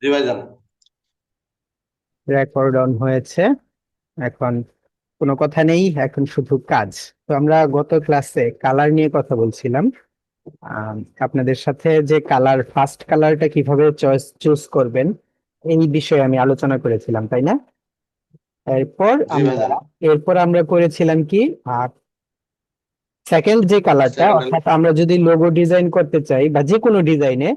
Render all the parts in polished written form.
জি ভাইজান। Record on হয়েছে। এখন কোনো কথা নেই, এখন শুধু কাজ। তো আমরা গত ক্লাসে কালার নিয়ে কথা বলছিলাম। আম, আপনাদের সাথে যে কালার, ফার্স্ট কালারটা কিভাবে চুজ করবেন এই বিষয়ে আমি আলোচনা করেছিলাম, তাই না? এরপর জি আমরা ভাইজান। এরপর আমরা করেছিলাম কি, সেকেন্ড যে কালারটা, সেকেন্ড। অর্থাৎ আমরা যদি লোগো ডিজাইন করতে চাই বা যে কোনো ডিজাইনে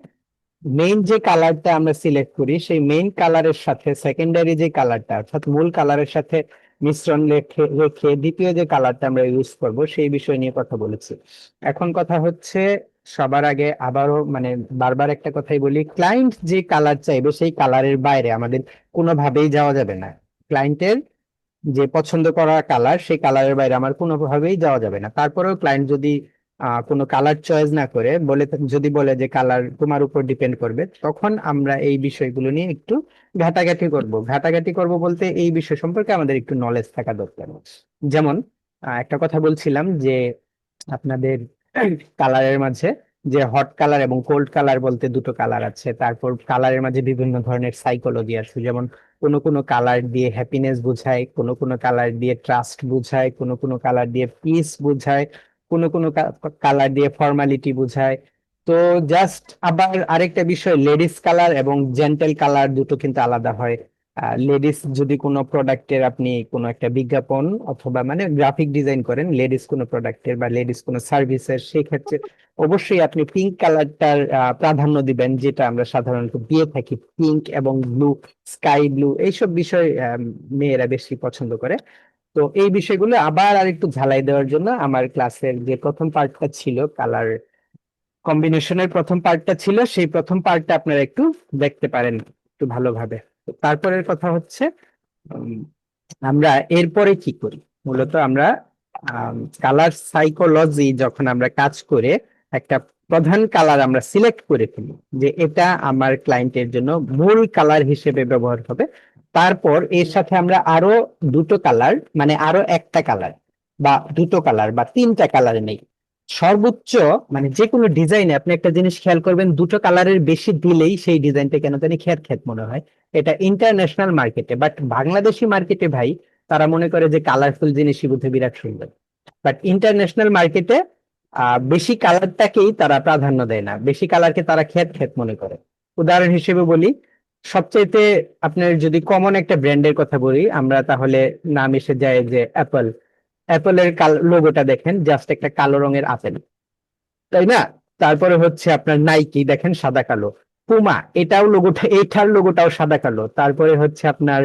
মেইন যে কালারটা আমরা সিলেক্ট করি, সেই মেইন কালারের সাথে সেকেন্ডারি যে কালারটা অর্থাৎ মূল কালারের সাথে মিশ্রণ রেখে রেখে দ্বিতীয় যে কালারটা আমরা ইউজ করব সেই বিষয় নিয়ে কথা বলেছি। এখন কথা হচ্ছে, সবার আগে আবারও মানে বারবার একটা কথাই বলি, ক্লায়েন্ট যে কালার চাইবে সেই কালারের বাইরে আমাদের কোনোভাবেই যাওয়া যাবে না। ক্লায়েন্টের যে পছন্দ করা কালার, সেই কালারের বাইরে আমার কোনোভাবেই যাওয়া যাবে না। তারপরেও ক্লায়েন্ট যদি কোনো কালার চয়েস না করে বলে, যদি বলে যে কালার তোমার উপর ডিপেন্ড করবে, তখন আমরা এই বিষয়গুলো নিয়ে একটু ঘাটাঘাটি করব বলতে এই বিষয় সম্পর্কে আমাদের একটু নলেজ থাকা দরকার। যেমন একটা কথা বলছিলাম যে আপনাদের কালারের মাঝে যে হট কালার এবং কোল্ড কালার বলতে দুটো কালার আছে। তারপর কালারের মাঝে বিভিন্ন ধরনের সাইকোলজি আছে, যেমন কোনো কোনো কালার দিয়ে হ্যাপিনেস বোঝায়, কোনো কোনো কালার দিয়ে ট্রাস্ট বোঝায়, কোনো কোনো কালার দিয়ে পিস বোঝায়, কোনো কোনো কালার দিয়ে ফর্মালিটি বোঝায়। তো জাস্ট আবার আরেকটা বিষয়, লেডিস কালার এবং জেন্টেল কালার দুটো কিন্তু আলাদা হয়। লেডিস যদি কোনো প্রোডাক্টের আপনি কোনো একটা বিজ্ঞাপন অথবা মানে গ্রাফিক ডিজাইন করেন লেডিস কোনো প্রোডাক্টের বা লেডিস কোনো সার্ভিসের, সেই ক্ষেত্রে অবশ্যই আপনি পিঙ্ক কালারটার প্রাধান্য দিবেন, যেটা আমরা সাধারণত দিয়ে থাকি। পিঙ্ক এবং ব্লু, স্কাই ব্লু, এইসব বিষয় মেয়েরা বেশি পছন্দ করে। তো এই বিষয়গুলো আবার আর একটু ঝালাই দেওয়ার জন্য আমার ক্লাসের যে প্রথম পার্টটা ছিল, কালার কম্বিনেশনের প্রথম পার্টটা ছিল, সেই প্রথম পার্টটা আপনারা একটু দেখতে পারেন একটু ভালোভাবে। তো তারপরের কথা হচ্ছে, উম, আমরা এরপরে কি করি, মূলত আমরা কালার সাইকোলজি যখন আমরা কাজ করে একটা প্রধান কালার আমরা সিলেক্ট করে ফেলি যে এটা আমার ক্লায়েন্টের জন্য মূল কালার হিসেবে ব্যবহার হবে, তারপর এর সাথে আমরা আরো দুটো কালার মানে আরো একটা কালার বা দুটো কালার বা তিনটা কালার নেই সর্বোচ্চ। মানে যে কোনো ডিজাইনে আপনি একটা জিনিস খেয়াল করবেন, দুটো কালারের বেশি দিলেই সেই ডিজাইনটা কেন জানি খ্যাত খ্যাত মনে হয়। এটা ইন্টারন্যাশনাল মার্কেটে, বাট বাংলাদেশি মার্কেটে ভাই তারা মনে করে যে কালারফুল জিনিসই বোধহয় বিরাট সুন্দর। বাট ইন্টারন্যাশনাল মার্কেটে বেশি কালারটাকেই তারা প্রাধান্য দেয় না, বেশি কালারকে তারা খ্যাত খ্যাত মনে করে। উদাহরণ হিসেবে বলি, সবচাইতে আপনার যদি কমন একটা ব্র্যান্ডের কথা বলি আমরা, তাহলে নাম এসে যায় যে অ্যাপল। অ্যাপলের লোগোটা দেখেন, জাস্ট একটা কালো রঙের আপেল, তাই না? তারপরে হচ্ছে আপনার নাইকি, দেখেন সাদা কালো। পুমা, এটার লোগোটাও সাদা কালো। তারপরে হচ্ছে আপনার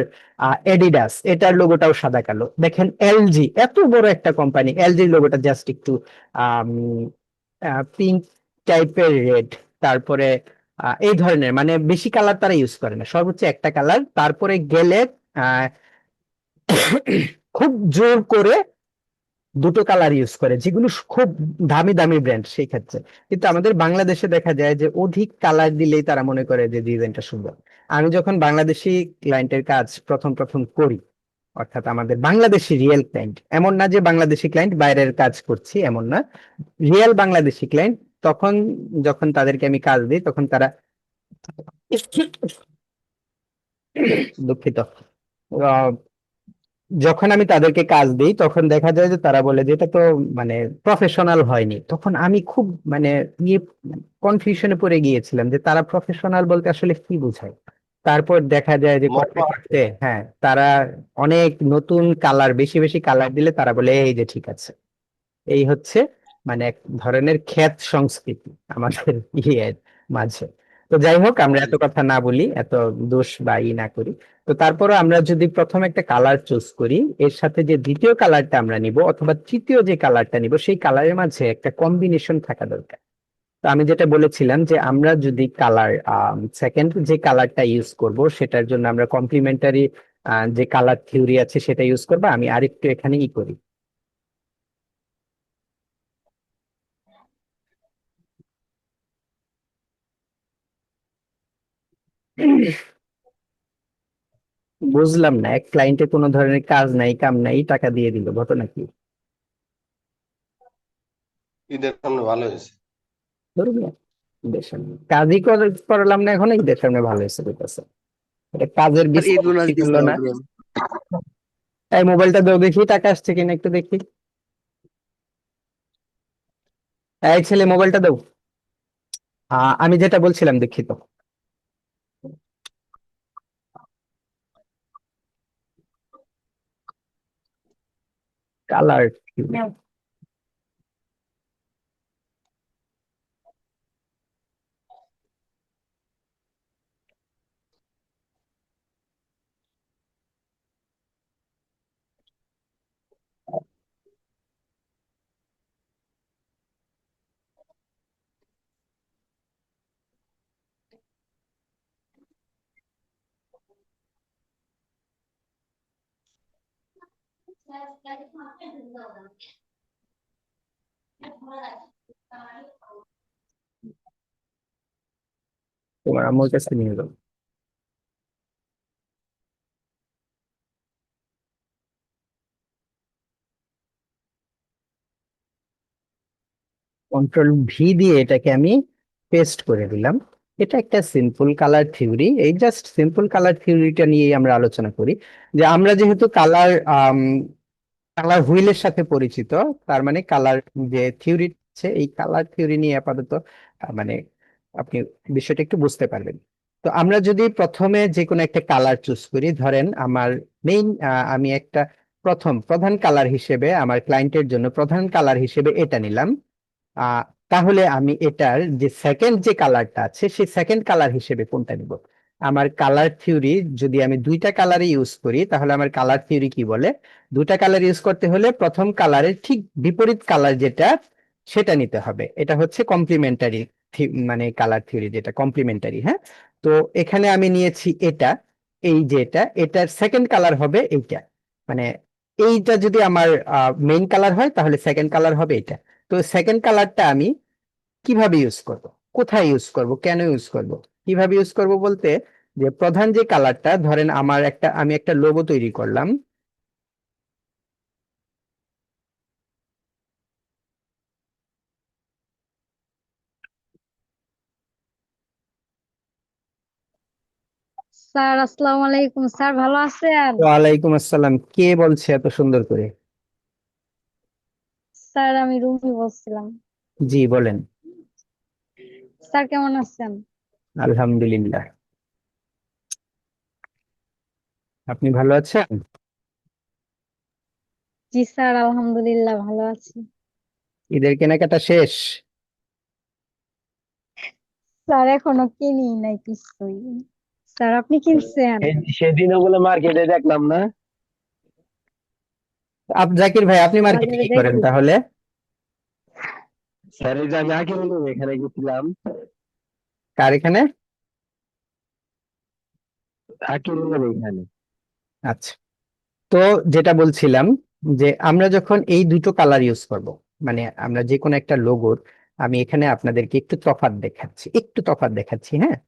এডিডাস, এটার লোগোটাও সাদা কালো। দেখেন এলজি, এত বড় একটা কোম্পানি, এলজির লোগোটা জাস্ট একটু পিঙ্ক টাইপের রেড। তারপরে এই ধরনের মানে বেশি কালার তারা ইউজ করে না, সর্বোচ্চ একটা কালার। তারপরে গেলে আহ খুব জোর করে দুটো কালার ইউজ করে, যেগুলো খুব দামি দামি ব্র্যান্ড সেই ক্ষেত্রে। কিন্তু আমাদের বাংলাদেশে দেখা যায় যে অধিক কালার দিলেই তারা মনে করে যে ডিজাইনটা সুন্দর। আমি যখন বাংলাদেশি ক্লায়েন্টের কাজ প্রথম প্রথম করি, অর্থাৎ আমাদের বাংলাদেশি রিয়েল ক্লায়েন্ট, এমন না যে বাংলাদেশি ক্লায়েন্ট বাইরের কাজ করছি, এমন না, রিয়েল বাংলাদেশি ক্লায়েন্ট, তখন যখন তাদেরকে আমি কাজ দিই তখন তারা দুঃখিত, যখন আমি তাদেরকে কাজ দিই তখন দেখা যায় যে তারা বলে যে এটা তো মানে প্রফেশনাল হয়নি। তখন আমি খুব মানে ইয়ে কনফিউশনে পড়ে গিয়েছিলাম যে তারা প্রফেশনাল বলতে আসলে কি বোঝায়। তারপর দেখা যায় যে করতে করতে হ্যাঁ, তারা অনেক নতুন কালার, বেশি বেশি কালার দিলে তারা বলে এই যে ঠিক আছে। এই হচ্ছে মানে এক ধরনের খ্যাত সংস্কৃতি আমাদের ইয়ের মাঝে। তো যাই হোক, আমরা এত কথা না বলি, এত দোষ বা ই না করি। তো তারপরে আমরা যদি প্রথম একটা কালার চুজ করি, এর সাথে যে দ্বিতীয় কালারটা আমরা নিব অথবা তৃতীয় যে কালারটা নিব, সেই কালারের মাঝে একটা কম্বিনেশন থাকা দরকার। তো আমি যেটা বলেছিলাম যে আমরা যদি কালার সেকেন্ড যে কালারটা ইউজ করব সেটার জন্য আমরা কমপ্লিমেন্টারি যে কালার থিওরি আছে সেটা ইউজ করবো। আমি আরেকটু এখানে ই করি, বুঝলাম না, এক ক্লায়েন্টে কোনো ধরনের কাজ নাই কাম নাই টাকা দিয়ে দিল, ঘটনা কি? ঈদের সামনে ভালো হয়েছে। ধরুন না। ঈদের সামনে কাজই করলাম না, এখন ঈদের সামনে ভালো হয়েছে বলতেছে। এটা কাজের স্যার ঈদ বিস্তারিত বোনাস ঠিক দিছে হলো না। অগ্রিম। এই মোবাইলটা দাও দেখি, টাকা আসছে কিনা একটু দেখি। এই ছেলে মোবাইলটা দাও। আমি যেটা বলছিলাম, দুঃখিত। কালার, তোমার আম্মুর কাছে নিয়ে যাও। কন্ট্রোল V দিয়ে এটাকে আমি পেস্ট করে দিলাম। এটা একটা সিম্পল কালার থিওরি, এই জাস্ট সিম্পল কালার থিওরিটা নিয়ে আমরা আলোচনা করি। যে আমরা যেহেতু কালার কালার হুইলের সাথে পরিচিত, তার মানে কালার যে থিওরি আছে, এই কালার থিওরি নিয়ে আপাতত মানে আপনি বিষয়টা একটু বুঝতে পারবেন। তো আমরা যদি প্রথমে যে কোনো একটা কালার চুজ করি, ধরেন আমার মেইন, আমি একটা প্রধান কালার হিসেবে আমার ক্লায়েন্টের জন্য প্রধান কালার হিসেবে এটা নিলাম। আহ তাহলে আমি এটার যে সেকেন্ড যে কালারটা আছে, সেই সেকেন্ড কালার হিসেবে কোনটা নিব? আমার কালার থিওরি, যদি আমি দুইটা কালারে ইউজ করি, তাহলে আমার কালার থিওরি কি বলে, দুটা কালার ইউজ করতে হলে প্রথম কালারের ঠিক বিপরীত কালার যেটা, সেটা নিতে হবে। এটা হচ্ছে কমপ্লিমেন্টারি, মানে কালার থিওরি যেটা কমপ্লিমেন্টারি। হ্যাঁ, তো এখানে আমি নিয়েছি এটা, এই যে এটার সেকেন্ড কালার হবে এইটা। মানে এইটা যদি আমার মেইন কালার হয়, তাহলে সেকেন্ড কালার হবে এটা। তো সেকেন্ড কালারটা আমি কিভাবে ইউজ করব, কোথায় ইউজ করব, কেন ইউজ করব, কিভাবে ইউজ করব বলতে, যে প্রধান যে কালারটা, ধরেন আমি একটা লোগো তৈরি করলাম। স্যার আসসালামু আলাইকুম। স্যার ভালো আছেন? ওয়ালাইকুম আসসালাম, কে বলছে এত সুন্দর করে? স্যার আমি রুমি বলছিলাম। জি বলেন। স্যার কেমন আছেন? আলহামদুলিল্লাহ। আপনি ভালো আছেন? জি স্যার আলহামদুলিল্লাহ ভালো আছি। ঈদের কেনাকাটা শেষ? স্যার এখনো কিনি নাই কিছুই। স্যার আপনি কিনছেন? সেদিনও বলে মার্কেটে দেখলাম না। জাকির ভাই, আপনি মার্কেটে বাজারে কি করেন দেখি। তাহলে? স্যার এই যে আমি আগে এখানে গেছিলাম, কার এখানে? আকিল এখানে। আচ্ছা, তো যেটা বলছিলাম, যে আমরা যখন এই দুটো কালার ইউজ করব, মানে আমরা যে কোনো একটা লোগোর, আমি এখানে আপনাদেরকে একটু তফাৎ দেখাচ্ছি, হ্যাঁ।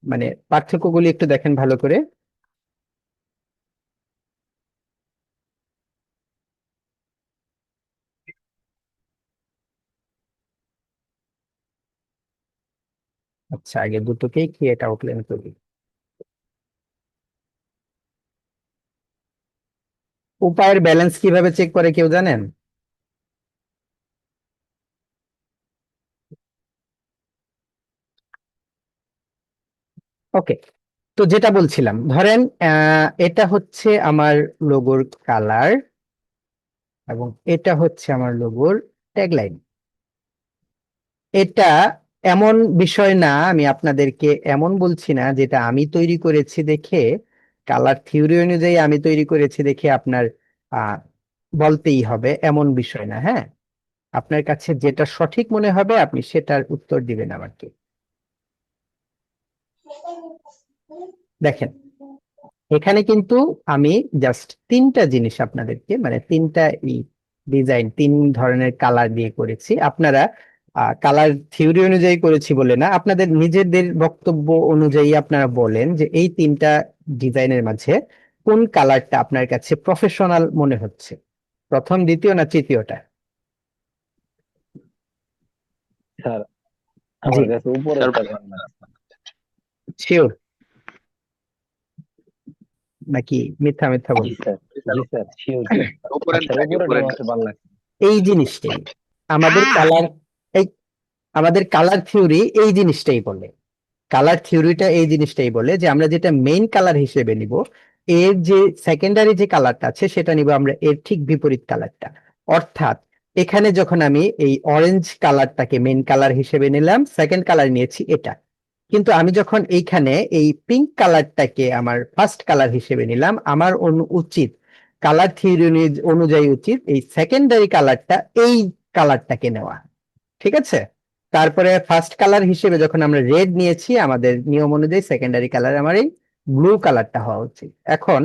মানে পার্থক্যগুলি একটু দেখেন ভালো করে। আচ্ছা, আগে দুটোকেই কি এটা আউটলাইন করি। উপায়ের ব্যালেন্স কিভাবে চেক করে কেউ জানেন? ওকে, তো যেটা বলছিলাম, ধরেন এটা হচ্ছে আমার লোগোর কালার, এবং এটা হচ্ছে আমার লোগোর ট্যাগলাইন। এটা এমন বিষয় না, আমি আপনাদেরকে এমন বলছি না যেটা আমি তৈরি করেছি দেখে, কালার থিওরি অনুযায়ী আমি তৈরি করেছি দেখে আপনার আহ বলতেই হবে, এমন বিষয় না। হ্যাঁ, আপনার কাছে যেটা সঠিক মনে হবে আপনি সেটার উত্তর দিবেন আমাকে। দেখেন, এখানে কিন্তু আমি জাস্ট তিনটা জিনিস আপনাদেরকে, মানে তিনটা ডিজাইন, তিন ধরনের কালার দিয়ে করেছি। আপনারা কালার থিওরি অনুযায়ী করেছি বলে না, আপনাদের নিজেদের বক্তব্য অনুযায়ী আপনারা বলেন যে এই তিনটা ডিজাইনের মাঝে কোন কালারটা আপনার কাছে প্রফেশনাল মনে হচ্ছে, প্রথম, দ্বিতীয়, না তৃতীয়টা? স্যার আমার জি কাছে উপরে স্যার একটা ঘর লাগছে। শিওর নাকি মিথ্যা মিথ্যা জি বলবো? স্যার, স্যার জি স্যার, শিওর স্যার। উপরের স্যার নাকি উপরেটা উপরের আমার না? কাছে ভালো লাগছে। এই জিনিসটাই আমাদের কালার, এই আমাদের কালার থিওরি এই জিনিসটাই বলে। কালার থিওরিটা এই জিনিসটাই বলে যে আমরা যেটা মেইন কালার হিসেবে নিব, এর যে সেকেন্ডারি যে কালারটা আছে সেটা নিব আমরা এর ঠিক বিপরীত কালারটা। অর্থাৎ এখানে যখন আমি এই অরেঞ্জ কালারটাকে মেইন কালার হিসেবে নিলাম, সেকেন্ড কালার নিয়েছি এটা, কিন্তু আমি যখন এইখানে এই পিঙ্ক কালারটাকে আমার ফার্স্ট কালার হিসেবে নিলাম, আমার উচিত কালার থিওরি অনুযায়ী উচিত এই সেকেন্ডারি কালারটা এই কালারটাকে নেওয়া। ঠিক আছে? তারপরে ফার্স্ট কালার হিসেবে যখন আমরা রেড নিয়েছি, আমাদের নিয়ম অনুযায়ী সেকেন্ডারি কালার আমার এই ব্লু কালারটা হওয়া উচিত। এখন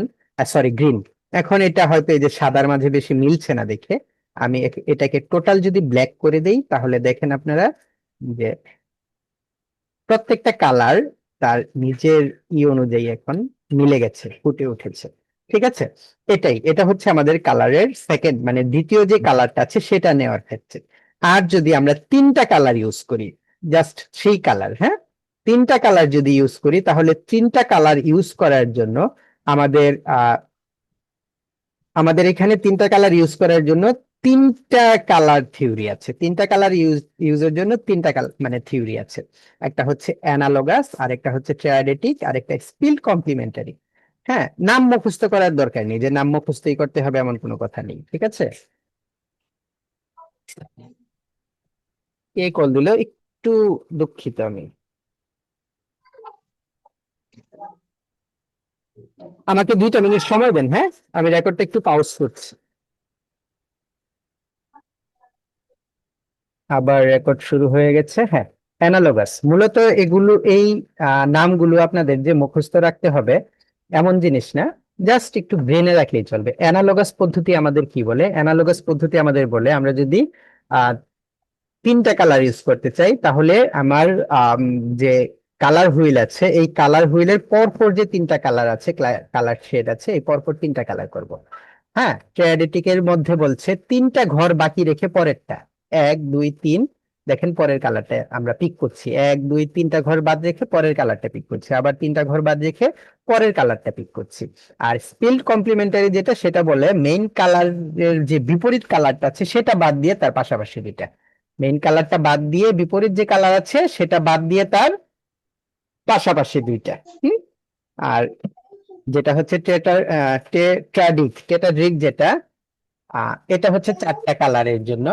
সরি গ্রিন। এখন এটা হয়তো এই যে সাদার মাঝে বেশি মিলছে না দেখে আমি এটাকে টোটাল যদি ব্ল্যাক করে দেই, তাহলে দেখেন আপনারা যে প্রত্যেকটা কালার তার নিজের অনুযায়ী এখন মিলে গেছে, ফুটে উঠেছে। ঠিক আছে? এটা হচ্ছে আমাদের কালারের সেকেন্ড, মানে দ্বিতীয় যে কালারটা আছে সেটা নেওয়ার ক্ষেত্রে। আর যদি আমরা তিনটা কালার ইউজ করি, জাস্ট থ্রি কালার, হ্যাঁ, তিনটা কালার যদি ইউজ করি, তাহলে তিনটা কালার ইউজ করার জন্য আমাদের আমাদের এখানে তিনটা কালার ইউজ করার জন্য তিনটা কালার থিওরি আছে। তিনটা কালার ইউজের জন্য তিনটা কালার মানে থিওরি আছে। একটা হচ্ছে অ্যানালগাস, আরেকটা হচ্ছে ট্রায়াডেটিক, আরেকটা স্পিল্ড কমপ্লিমেন্টারি। হ্যাঁ, নাম মুখস্থ করার দরকার নেই, যে নাম মুখস্থই করতে হবে এমন কোনো কথা নেই। ঠিক আছে? কে কল দিল, একটু দুঃখিত আমি। আমাকে 2টা মিনিট সময় দেন, হ্যাঁ, আমি রেকর্ডটা একটু পাউজ করছি। আবার রেকর্ড শুরু হয়ে গেছে। হ্যাঁ, অ্যানালগাস মূলত এগুলো, এই নামগুলো আপনাদের যে মুখস্থ রাখতে হবে এমন জিনিস না, জাস্ট একটু ব্রেনে রাখলেই চলবে। অ্যানালগাস পদ্ধতি আমাদের কি বলে? অ্যানালগাস পদ্ধতি আমাদের বলে আমরা যদি আহ তিনটা কালার ইউজ করতে চাই, তাহলে আমার যে কালার হুইল আছে, এই কালার হুইলের পরপর যে তিনটা কালার আছে, কালার শেড আছে, এই পরপর তিনটা কালার করব। হ্যাঁ, ট্রায়াডেটিক এর মধ্যে বলছে তিনটা ঘর বাকি রেখে পরেরটা, 1 2 3, দেখেন পরের কালারটা আমরা পিক করছি, 1 2 3টা ঘর বাদ রেখে পরের কালারটা পিক করছি, আবার তিনটা ঘর বাদ রেখে পরের কালারটা পিক করছি। আর স্পিল্ড কমপ্লিমেন্টারি যেটা, সেটা বলে মেইন কালারের যে বিপরীত কালারটা আছে সেটা বাদ দিয়ে তার পাশাপাশি দুইটা, মেইন কালারটা বাদ দিয়ে বিপরীত যে কালার আছে সেটা বাদ দিয়ে তার পাশাপাশি দুইটা। হুম। আর যেটা হচ্ছে টেট্রাডিক যেটা, এটা হচ্ছে চারটা কালারের জন্য।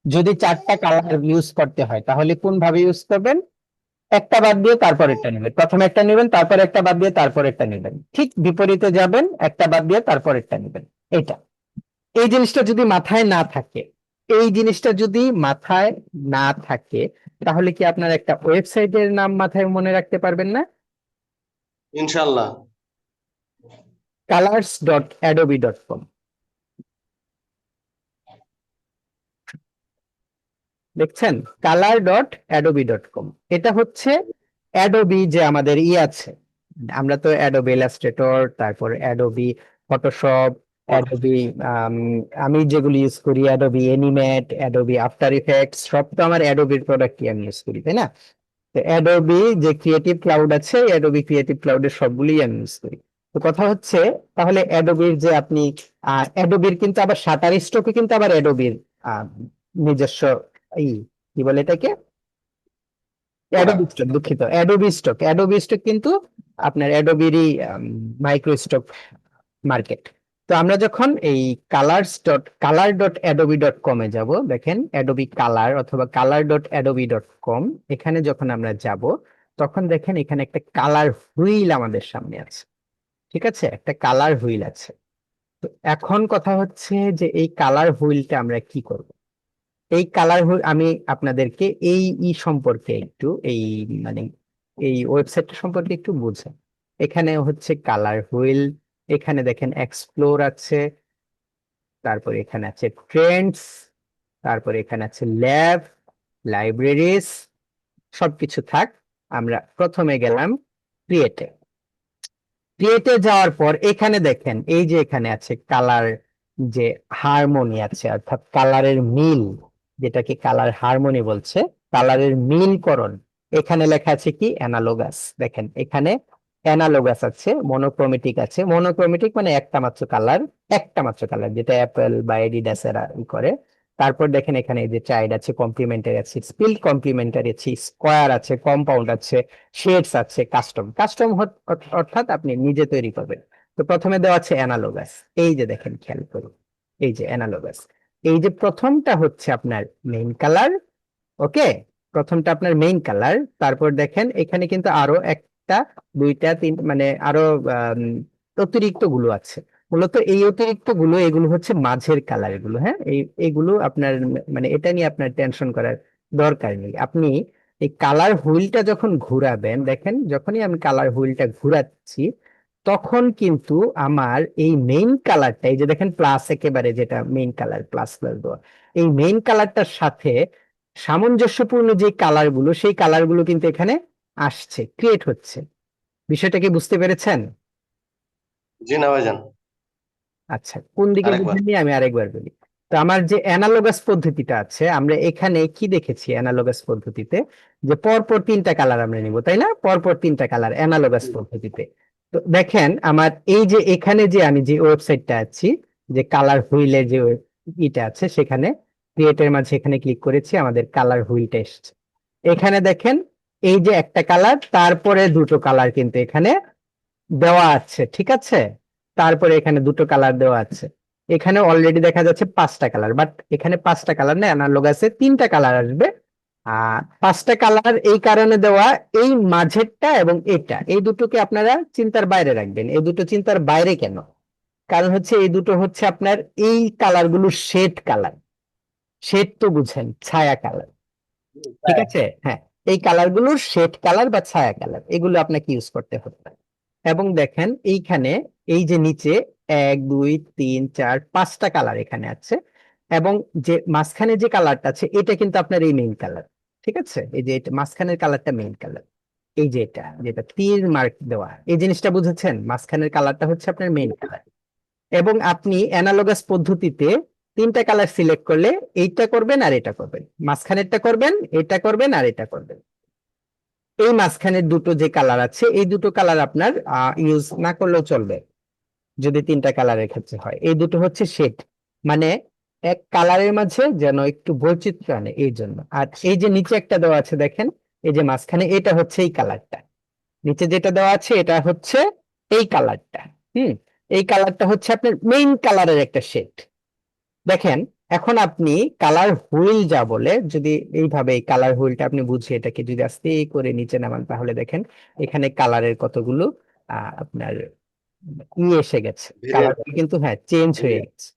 যদি চারটা কালার ইউজ করতে হয় তাহলে কোন ভাবে ইউজ করবেন? একটা বাদ দিয়ে তারপর একটা নেবেন, প্রথমে একটা নেবেন, তারপর একটা বাদ দিয়ে তারপর একটা নেবেন, ঠিক বিপরীতে যাবেন, একটা বাদ দিয়ে তারপর একটা নেবেন। এটা, এই জিনিসটা যদি মাথায় না থাকে, এই জিনিসটা যদি মাথায় না থাকে, তাহলে কি আপনার একটা ওয়েবসাইটের নাম মাথায় মনে রাখতে পারবেন না? ইনশাল্লাহ। colors.adobe.com। দেখছেন, color.adobe.com। এটা হচ্ছে অ্যাডোবি যে আমাদের আছে, আমরা তো অ্যাডোবি ইলাস্ট্রেটর, তারপর অ্যাডোবি ফটোশপ, অ্যাডোবি, আমি যেগুলো ইউজ করি Adobe animate, Adobe after effects, সব তো আমার অ্যাডোবির প্রোডাক্টই আমি ইউজ করি, তাই না? তো অ্যাডোবি যে ক্রিয়েটিভ ক্লাউড আছে, অ্যাডোবি ক্রিয়েটিভ ক্লাউডের সবগুলোই আমি ইউজ করি। তো কথা হচ্ছে, তাহলে অ্যাডোবির যে আপনি অ্যাডোবির কিন্তু আবার শাটার স্টকে কিন্তু আবার অ্যাডোবির নিজস্ব এই কি বলে এটাকে, অ্যাডোবি স্টক, দুঃখিত, অ্যাডোবি স্টক কিন্তু আপনার অ্যাডোবিরই মাইক্রো স্টক মার্কেট। তো আমরা যখন এই color.adobe.com এ যাব, দেখেন অ্যাডোবি কালার অথবা color.adobe.com, এখানে যখন আমরা যাব তখন দেখেন এখানে একটা কালার হুইল আমাদের সামনে আছে। ঠিক আছে, একটা কালার হুইল আছে। তো এখন কথা হচ্ছে যে এই কালার হুইলটা আমরা কি করব? এই কালার হুইল আমি আপনাদেরকে এই সম্পর্কে একটু, এই মানে এই ওয়েবসাইটটা সম্পর্কে একটু বুঝাই। এখানে হচ্ছে কালার হুইল, এখানে দেখেন এক্সপ্লোর আছে, তারপরে এখানে আছে ট্রেন্ডস, তারপরে এখানে আছে ল্যাব, লাইব্রেরিজ, সবকিছু থাক। আমরা প্রথমে গেলাম ক্রিয়েটে। ক্রিয়েটে যাওয়ার পর এখানে দেখেন এই যে এখানে আছে কালার, যে হারমোনি আছে, অর্থাৎ কালারের মিল, যেটাকে কালার হারমোনি বলছে, কালারের মিলকরণ, এখানে লেখা আছে কি অ্যানালোগাস। দেখেন এখানে অ্যানালোগাস আছে, মনোক্রোমেটিক আছে। মনোক্রোমেটিক মানে একটা মাত্র কালার যেটা অ্যাপেল বা এডিডাস এরা করে। তারপর দেখেন এখানে এই যে চাইল্ড আছে, কমপ্লিমেন্টারি আছে, স্পিল্ড কমপ্লিমেন্টারি আছে, স্কোয়ার আছে, কম্পাউন্ড আছে, শেডস আছে, কাস্টম। কাস্টম অর্থাৎ আপনি নিজে তৈরি করবেন। তো প্রথমে দেওয়া আছে অ্যানালোগাস। এই যে দেখেন খেয়াল করুন, এই যে অ্যানালোগাস, এই যে প্রথমটা হচ্ছে আপনার মেইন কালার। ওকে, প্রথমটা আপনার মেইন কালার। তারপর দেখেন এখানে কিন্তু আরো একটা, দুইটা, তিন, মানে আরো অতিরিক্ত গুলো আছে। মূলত এই অতিরিক্ত গুলো, এগুলো হচ্ছে মাঝের কালার এগুলো। হ্যাঁ, এইগুলো আপনার মানে এটা নিয়ে আপনার টেনশন করার দরকার নেই। আপনি এই কালার হুইলটা যখন ঘুরাবেন, দেখেন যখনই আমি কালার হুইলটা ঘুরাচ্ছি তখন কিন্তু আমার এই মেইন কালারটা, এই যে দেখেন প্লাস, একেবারে যেটা মেইন কালার প্লাস প্লাস দেওয়া, এই মেইন কালারটার সাথে সামঞ্জস্যপূর্ণ যে কালার গুলো, সেই কালার গুলো কিন্তু এখানে আসছে, ক্রিয়েট হচ্ছে। বিষয়টা কি বুঝতে পেরেছেন? জি না ভাইজান, আচ্ছা, কোন দিকে আরেকবার। বুঝেননি আমি আরেকবার বলি। তো আমার যে অ্যানালগাস পদ্ধতিটা আছে, আমরা এখানে কি দেখেছি অ্যানালগাস পদ্ধতিতে, যে পরপর তিনটা কালার আমরা নিব, তাই না? পরপর তিনটা কালার অ্যানালগাস পদ্ধতিতে। তো দেখেন আমার এই যে এখানে যে আমি যে ওয়েবসাইটটা আছি, যে কালার হুইলের যে ইটা আছে, সেখানে ক্রিয়েটের মাঝে এখানে ক্লিক করেছি, আমাদের কালার হুইলটা এসেছে। এখানে দেখেন এই যে একটা কালার, তারপরে দুটো কালার কিন্তু এখানে দেওয়া আছে, ঠিক আছে? তারপরে এখানে দুটো কালার দেওয়া আছে। এখানে অলরেডি দেখা যাচ্ছে পাঁচটা কালার, বাট এখানে পাঁচটা কালার না, অ্যানালগ আছে তিনটা কালার আসবে। পাঁচটা কালার এই কারণে দেওয়া, এই মাঝেরটা এবং এটা, এই দুটোকে আপনারা চিন্তার বাইরে রাখবেন। এই দুটো চিন্তার বাইরে কেন? কারণ হচ্ছে এই দুটো হচ্ছে আপনার এই কালার গুলো শেড কালার। শেড তো বুঝেন, ছায়া কালার, ঠিক আছে? হ্যাঁ, এই কালার গুলোর শেড কালার বা ছায়া কালার, এগুলো আপনাকে ইউজ করতে হবে। এবং দেখেন এইখানে এই যে নিচে 1 2 3 4 5টা কালার এখানে আছে, এবং যে মাঝখানে যে কালারটা আছে এটা কিন্তু আপনার এই মেইন কালার, ঠিক আছে? এই যে এটা মাঝখানের কালারটা মেইন কালার, এই যে এটা যেটা তীর মার্ক দেওয়া, এই জিনিসটা বুঝেছেন? মাঝখানের কালারটা হচ্ছে আপনার মেইন কালার। এবং আপনি অ্যানালগাস পদ্ধতিতে তিনটা কালার সিলেক্ট করলে এইটা করবেন আর এটা করবেন, মাঝখানেরটা করবেন, এটা করবেন আর এটা করবেন। এই মাঝখানের দুটো যে কালার আছে, এই দুটো কালার আপনার ইউজ না করলেও চলবে যদি তিনটা কালারের ক্ষেত্রে হয়। এই দুটো হচ্ছে শেড, মানে এক কালারের মাঝে যেন একটু বৈচিত্র্য আনে, এই জন্য। আর এই যে নিচে একটা দেওয়া আছে দেখেন, এই যে মাঝখানে, এটা হচ্ছে এই কালারটা। নিচে যেটা দেওয়া আছে এটা হচ্ছে এই কালারটা। এই কালারটা হচ্ছে আপনার মেইন কালারের একটা শেড। দেখেন এখন আপনি কালার হুইল যা বলে, যদি এইভাবে এই কালার হুইলটা আপনি বুঝিয়ে এটাকে যদি আস্তে করে নিচে নামান, তাহলে দেখেন এখানে কালারের কতগুলো আপনার এসে গেছে, কালার কিন্তু হ্যাঁ চেঞ্জ হয়ে গেছে।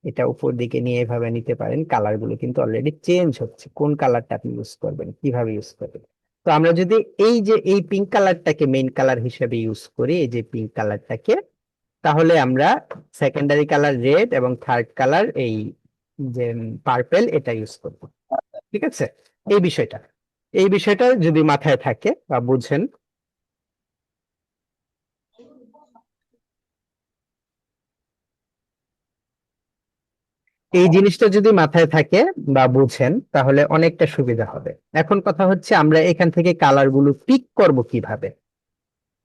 এটা উপর দিকে নিয়ে এভাবে নিতে পারেন, কালার গুলো কিন্তু অলরেডি চেঞ্জ হচ্ছে। কোন কালারটা আপনি ইউজ করবেন, কিভাবে ইউজ করবেন। তো আমরা যদি এই যে এই পিঙ্ক কালারটাকে মেইন কালার হিসেবে ইউজ করি, এই যে পিঙ্ক কালারটাকে, তাহলে আমরা সেকেন্ডারি কালার রেড এবং থার্ড কালার এই যে পার্পেল এটা ইউজ করব, ঠিক আছে? এই বিষয়টা, এই বিষয়টা যদি মাথায় থাকে বা বুঝেন, এই জিনিসটা যদি মাথায় থাকে বা বুঝেন, তাহলে অনেকটা সুবিধা হবে। এখন কথা হচ্ছে আমরা এখান থেকে কালার গুলো পিক করব কিভাবে,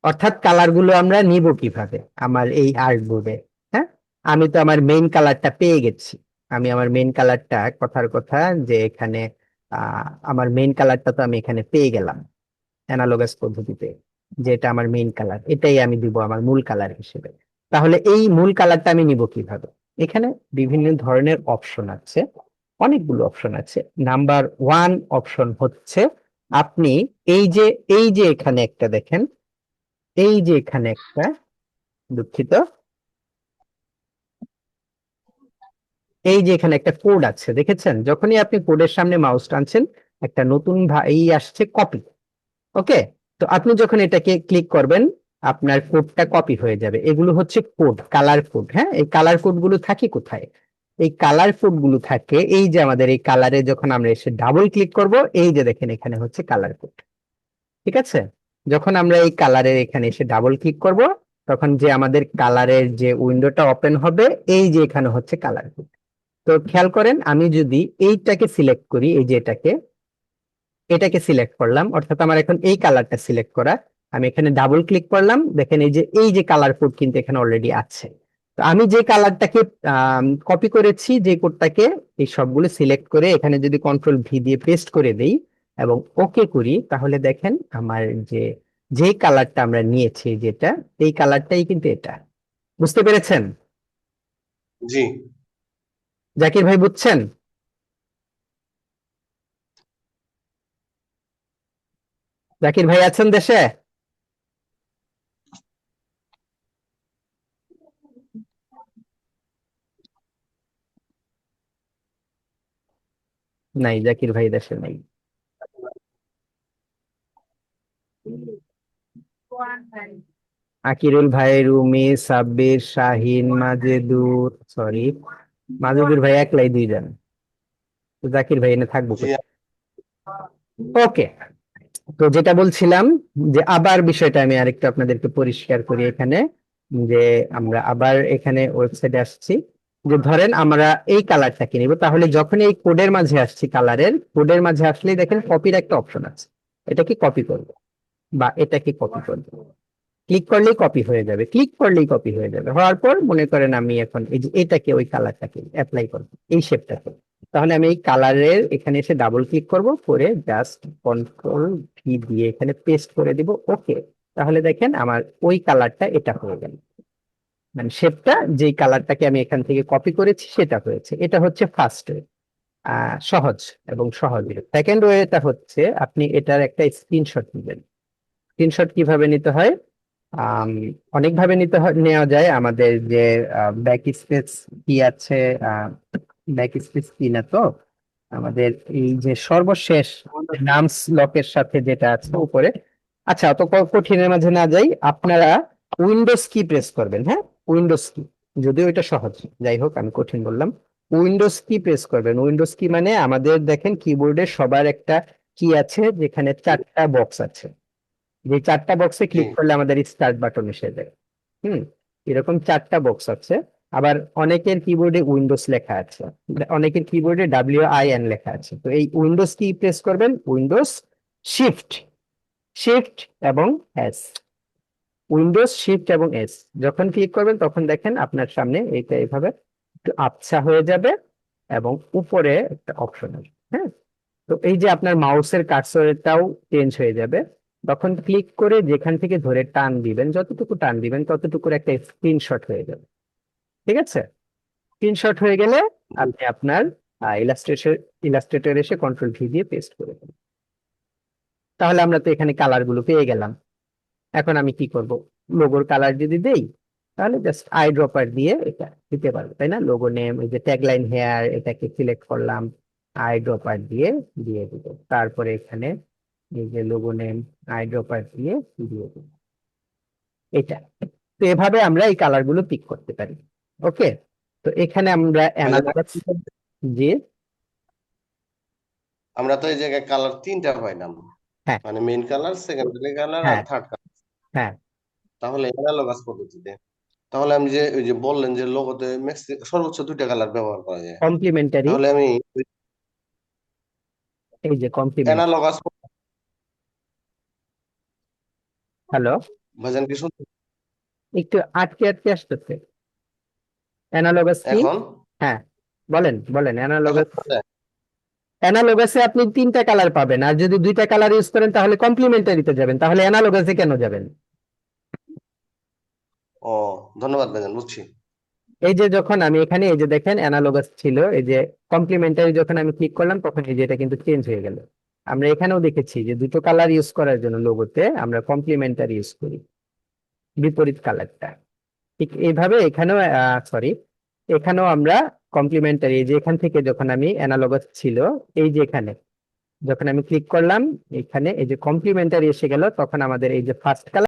অর্থাৎ কালার গুলো আমরা নিব কিভাবে আমার এই আর্ট বোর্ডে। হ্যাঁ, আমি তো আমার মেইন কালারটা পেয়ে গেছি। আমি আমার মেইন কালারটা, কথার কথা যে এখানে আমার মেইন কালারটা তো আমি এখানে পেয়ে গেলাম অ্যানালগাস পদ্ধতিতে, যেটা আমার মেইন কালার, এটাই আমি দিব আমার মূল কালার হিসেবে। তাহলে এই মূল কালারটা আমি নিব কিভাবে? এখানে বিভিন্ন ধরনের অপশন আছে, অনেকগুলো অপশন আছে। নাম্বার ওয়ান অপশন হচ্ছে আপনি এই যে এখানে একটা দেখেন, এই যে এখানে একটা, দুঃখিত, এই যে এখানে একটা কোড আছে, দেখেছেন? যখনই আপনি কোডের সামনে মাউস টানছেন একটা নতুন এই আসছে কপি। ওকে, তো আপনি যখন এটাকে ক্লিক করবেন আপনার কোডটা কপি হয়ে যাবে। এগুলো হচ্ছে কোড, কালার কোড। হ্যাঁ, এই কালার কোড গুলো থাকে কোথায়? এই কালার কোড গুলো থাকে এই যে আমাদের এই কালারে, যখন আমরা এসে ডাবল ক্লিক করব, এই যে দেখেন এখানে হচ্ছে কালার কোড, ঠিক আছে? যখন আমরা এই কালারের এখানে এসে ডাবল ক্লিক করব, তখন যে আমাদের কালারের যে উইন্ডোটা ওপেন হবে, এই যে এখানে হচ্ছে কালার কোড। তো খেয়াল করেন, আমি যদি এইটাকে সিলেক্ট করি, এই যে এটাকে, এটাকে সিলেক্ট করলাম, অর্থাৎ আমার এখন এই কালারটা সিলেক্ট করা। আমি এখানে ডাবল ক্লিক করলাম, দেখেন এই যে কালার কোড কিন্তু এখানে অলরেডি আছে। তো আমি যে কালারটাকে কপি করেছি, যে কোডটাকে, এই সবগুলো সিলেক্ট করে এখানে যদি কন্ট্রোল ভি দিয়ে পেস্ট করে দেই এবং ওকে করি, তাহলে দেখেন আমার যে কালারটা আমরা নিয়েছি, যেটা এই কালারটাই কিন্তু এটা। বুঝতে পেরেছেন? জি। জাকির ভাই বুঝছেন? জাকির ভাই আছেন দেশে? নাই, জাকির ভাই দেশে নাই। আকিরুল ভাই, রুমি, সাব্বির, শাহিন, মাজেদুর, সরি, মাজেদুর ভাই একলাই দুইজন, তো জাকির ভাই এনে থাকবো জি। ওকে। তো যেটা বলছিলাম, যে আবার বিষয়টা আমি আরেকটু আপনাদেরকে পরিষ্কার করি এখানে, যে আমরা আবার এখানে ওয়েবসাইটে আসছি। যে ধরেন আমরা এই কালারটাকে নিব, তাহলে যখন এই কোডের মাঝে আসছি, কোডের মাঝে আসলেই দেখেন কপির একটা অপশন আছে। এটা কি কপি করবো বা এটাকে কপি করবো, ক্লিক করলেই কপি হয়ে যাবে, ক্লিক করলেই কপি হয়ে যাবে। হওয়ার পর মনে করেন আমি এখন এই যে এটাকে, ওই কালারটাকে অ্যাপ্লাই করবো, এই শেপটাকে। তাহলে আমি এই কালারের এখানে এসে ডাবল ক্লিক করব, করে জাস্ট কন্ট্রোল ভি দিয়ে এখানে পেস্ট করে দিব, ওকে। তাহলে দেখেন আমার ওই কালারটা এটা হয়ে গেল, মানে শেপটা যেই কালারটাকে আমি এখান থেকে কপি করেছি সেটা হয়েছে। এটা হচ্ছে ফার্স্ট ওয়ে, সহজ এবং সহজ। সেকেন্ড ওয়েটা হচ্ছে আপনি এটার একটা স্ক্রিনশট নেবেন। স্ক্রিনশট কিভাবে নিতে হয়? আম, অনেকভাবে নেওয়া যায়। আমাদের যে ব্যাক স্পেস কি আছে, ব্যাক স্পেস কি না, তো আমাদের এই যে সর্বশেষ নামস লকের সাথে যেটা আছে উপরে। আচ্ছা, অত কঠিনের মাঝে না যাই, আপনারা উইন্ডোজ কি প্রেস করবেন, হ্যাঁ, উইন্ডোজ কি, যদিও এটা সহজ, যাই হোক আমি কঠিন বললাম। উইন্ডোজ কি প্রেস করবেন। উইন্ডোজ কি মানে আমাদের দেখেন কিবোর্ডে সবার একটা কি আছে, যেখানে চারটা বক্স আছে। যে চারটা বক্সে জি। ক্লিক করলে আমাদের স্টার্ট বাটন এসে যায়। হুম, এরকম চারটা বক্স আছে। আবার অনেকের কিবোর্ডে উইন্ডোজ লেখা আছে, অনেকের কিবোর্ডে WIN লেখা আছে। তো এই উইন্ডোজ কি প্রেস করবেন? উইন্ডোজ শিফট, শিফট এবং এস, উইন্ডোজ শিফট এবং এস যখন ক্লিক করবেন তখন দেখেন আপনার সামনে এইটা এইভাবে একটু আবছা হয়ে যাবে এবং উপরে একটা অপশন আসবে। হ্যাঁ, তো এই যে আপনার মাউসের কার্সরটাও চেঞ্জ হয়ে যাবে। তখন ক্লিক করে যেখান থেকে ধরে টান দিবেন, যতটুকু টান দিবেন ততটুকুর একটা স্ক্রিনশট হয়ে যাবে। ঠিক আছে? স্ক্রিনশট হয়ে গেলে আপনি আপনার ইলাস্ট্রেটর এসে কন্ট্রোল ভি দিয়ে পেস্ট করে দেবেন। তাহলে আমরা তো এখানে কালার গুলো পেয়ে গেলাম। এখন আমি কি করব? লোগোর কালার যদি দেই, তাহলে জাস্ট আই ড্রপার দিয়ে এটা দিতে পারবো, তাই না? লোগো নেম, এই যে ট্যাগলাইন হেয়ার, এটাকে সিলেক্ট করলাম, আই ড্রপার দিয়ে দিব। তারপরে এখানে এই যে লোগো নেম, আই ড্রপার দিয়ে দিব, এটা। তো এভাবে আমরা এই কালার গুলো পিক করতে পারি। ওকে, তো এখানে আমরা ভাইজান, যে, আমরা তো এই জায়গায় কালার তিনটা পাইলাম, হ্যাঁ, মানে মেইন কালার, সেকেন্ডারি কালার আর হ্যাঁ, থার্ড কালার। হ্যাঁ, তাহলে অ্যানালগাস পদ্ধতিতে, তাহলে আমি যে ওই যে বললেন যে লোগোতে সর্বোচ্চ দুইটা কালার ব্যবহার করা যায়, কমপ্লিমেন্টারি, তাহলে আমি এই যে কমপ্লিমেন্ট, অ্যানালগাস, হ্যালো, ভাইজান কি শুনতে একটু আটকে আটকে আসতেছে। অ্যানালগাস কি? এখন? হ্যাঁ, বলেন বলেন এখন অ্যানালগাস। শোনা যায়? অ্যানালগাসে আপনি তিনটা কালার পাবেন, আর যদি দুইটা কালার ইউজ করেন তাহলে কমপ্লিমেন্টারিতে যাবেন, তাহলে অ্যানালগাসে কেন যাবেন? ও, ধন্যবাদ ভাইজান, বুঝছি। এই যে যখন আমি এখানে, এই যে দেখেন অ্যানালগাস ছিল, এই যে কমপ্লিমেন্টারি যখন আমি ক্লিক করলাম তখন এই যে এটা কিন্তু চেঞ্জ হয়ে গেল। আমরা এখানেও দেখেছি যে দুটো কালার ইউজ করার জন্য লোগোতে আমরা কমপ্লিমেন্টারি ইউজ করি, বিপরীত কালারটা। ঠিক এইভাবে এখানেও, সরি, এখানেও আমরা কমপ্লিমেন্টারি, যে এখান থেকে যখন আমি অ্যানালগাস ছিল, এই যে এখানে যখন আমি ক্লিক করলাম, এখানে এই যে কমপ্লিমেন্টারি এসে গেল, তখন আমাদের এই যে ফার্স্ট কালার